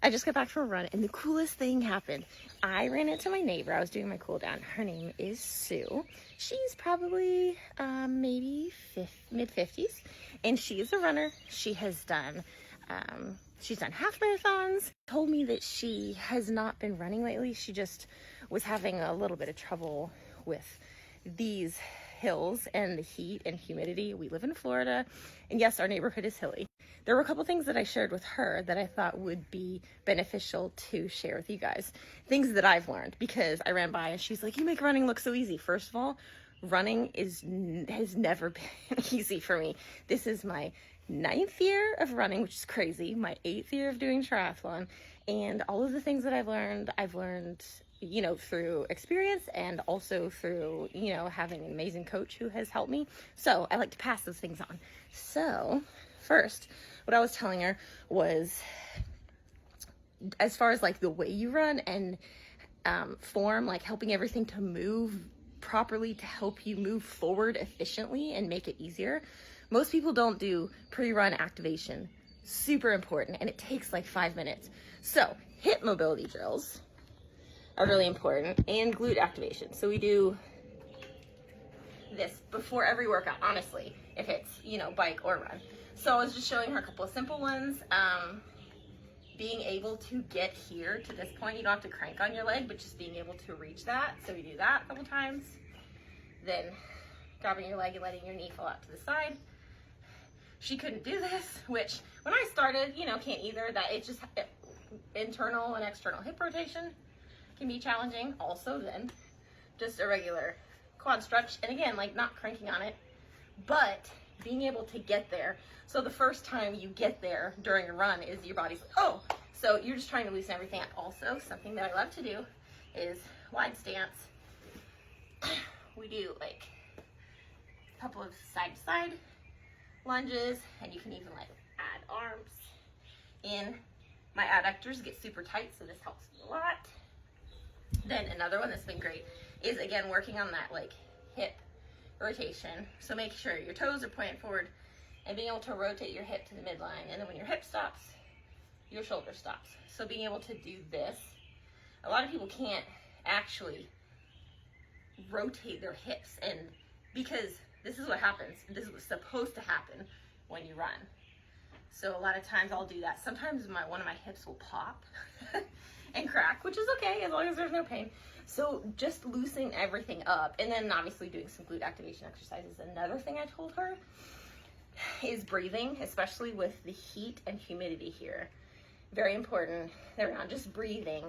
I just got back from a run and the coolest thing happened. I ran into my neighbor. I was doing my cool down. Her name is Sue. She's probably maybe mid 50s, and she is a runner. She's done half marathons. Told me that she has not been running lately. She just was having a little bit of trouble with these hills and the heat and humidity. We live in Florida, and yes, our neighborhood is hilly. There were a couple things that I shared with her that I thought would be beneficial to share with you guys. Things that I've learned, because I ran by and she's like, you make running look so easy. First of all, running has never been easy for me. This is my 9th year of running, which is crazy. My 8th year of doing triathlon, and all of the things that I've learned, you know, through experience and also through, you know, having an amazing coach who has helped me. So I like to pass those things on. So first, what I was telling her was, as far as like the way you run and form, like helping everything to move properly to help you move forward efficiently and make it easier. Most people don't do pre-run activation. Super important, and it takes like 5 minutes. So hip mobility drills are really important, and glute activation. So we do this before every workout, honestly, if it's, you know, bike or run. So I was just showing her a couple of simple ones. Being able to get here to this point, you don't have to crank on your leg, but just being able to reach that. So we do that a couple times. Then grabbing your leg and letting your knee fall out to the side. She couldn't do this, which when I started, you know, can't either. That it's just internal and external hip rotation can be challenging. Also then just a regular quad stretch, and again, like not cranking on it, but being able to get there. So the first time you get there during a run is your body's like, oh, so you're just trying to loosen everything up. Also, something that I love to do is wide stance. We do like a couple of side to side lunges, and you can even like add arms in. My adductors get super tight, so this helps me a lot. Then another one that's been great is, again, working on that like hip rotation. So make sure your toes are pointed forward and being able to rotate your hip to the midline. And then when your hip stops, your shoulder stops. So being able to do this, a lot of people can't actually rotate their hips, and because this is what happens. This is what's supposed to happen when you run. So a lot of times I'll do that. Sometimes one of my hips will pop and crack, which is okay as long as there's no pain. So just loosening everything up, and then obviously doing some glute activation exercises. Another thing I told her is breathing, especially with the heat and humidity here. Very important that we're not just breathing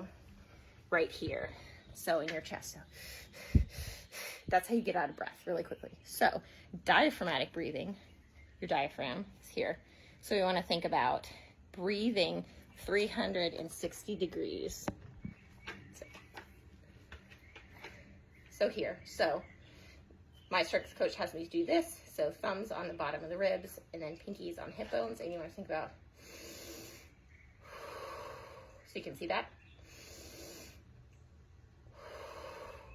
right here. So in your chest. So that's how you get out of breath really quickly. So diaphragmatic breathing, your diaphragm is here. So we want to think about breathing 360 degrees. So here, so my strength coach has me do this. So thumbs on the bottom of the ribs and then pinkies on hip bones. And you want to think about, so you can see that.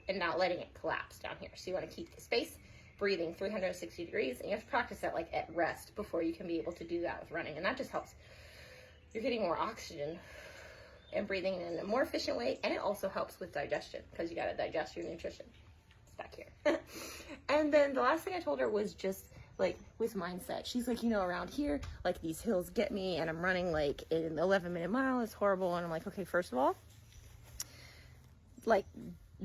And not letting it collapse down here. So you want to keep the space, breathing 360 degrees, and you have to practice that like at rest before you can be able to do that with running. And that just helps. You're getting more oxygen and breathing in a more efficient way, and it also helps with digestion because you got to digest your nutrition. It's back here. And then the last thing I told her was just like with mindset. She's like, you know, around here, like these hills get me, and I'm running like an 11-minute mile. It's horrible. And I'm like, okay, first of all, like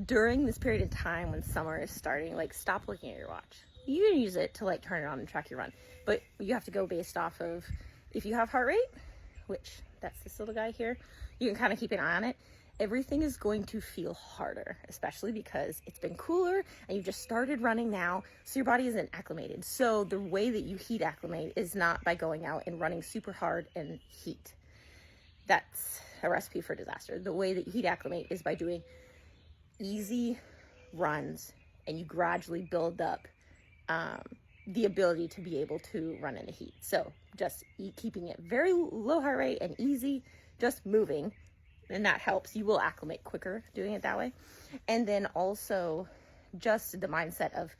during this period of time when summer is starting, like stop looking at your watch. You can use it to like turn it on and track your run, but you have to go based off of if you have heart rate, which that's this little guy here, you can kind of keep an eye on it. Everything is going to feel harder, especially because it's been cooler and you just started running now, so your body isn't acclimated. So the way that you heat acclimate is not by going out and running super hard and heat. That's a recipe for disaster. The way that you heat acclimate is by doing easy runs, and you gradually build up the ability to be able to run in the heat. So just keeping it very low heart rate and easy, just moving, and that helps. You will acclimate quicker doing it that way. And then also just the mindset of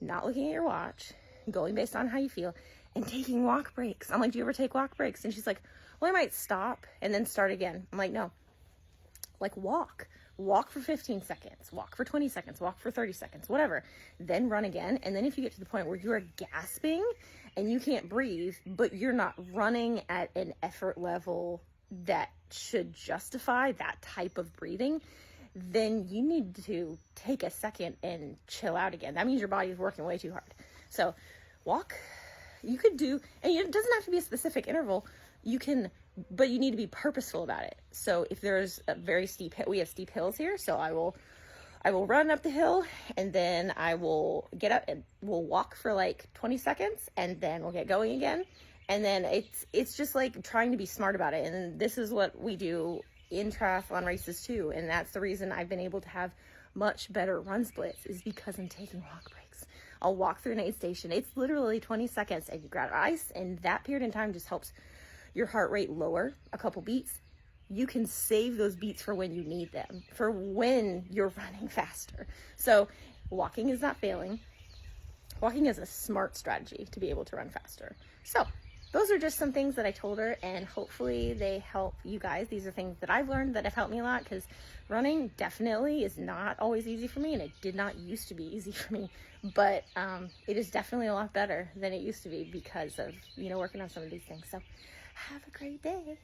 not looking at your watch, going based on how you feel, and taking walk breaks. I'm like, do you ever take walk breaks? And she's like, well, I might stop and then start again. I'm like, no, like walk for 15 seconds, walk for 20 seconds, walk for 30 seconds, whatever, then run again. And then if you get to the point where you are gasping and you can't breathe, but you're not running at an effort level that should justify that type of breathing, then you need to take a second and chill out again. That means your body is working way too hard. So walk, you could do, and it doesn't have to be a specific interval. You can, but you need to be purposeful about it. So if there's a very steep hill, we have steep hills here, so I will run up the hill, and then I will get up and we'll walk for like 20 seconds, and then we'll get going again. And then it's just like trying to be smart about it. And this is what we do in triathlon races too. And that's the reason I've been able to have much better run splits, is because I'm taking walk breaks. I'll walk through an aid station. It's literally 20 seconds and you grab ice, and that period in time just helps your heart rate lower a couple beats. You can save those beats for when you need them, for when you're running faster. So walking is not failing. Walking is a smart strategy to be able to run faster. So those are just some things that I told her, and hopefully they help you guys. These are things that I've learned that have helped me a lot, because running definitely is not always easy for me, and it did not used to be easy for me, but it is definitely a lot better than it used to be because of, working on some of these things. So have a great day.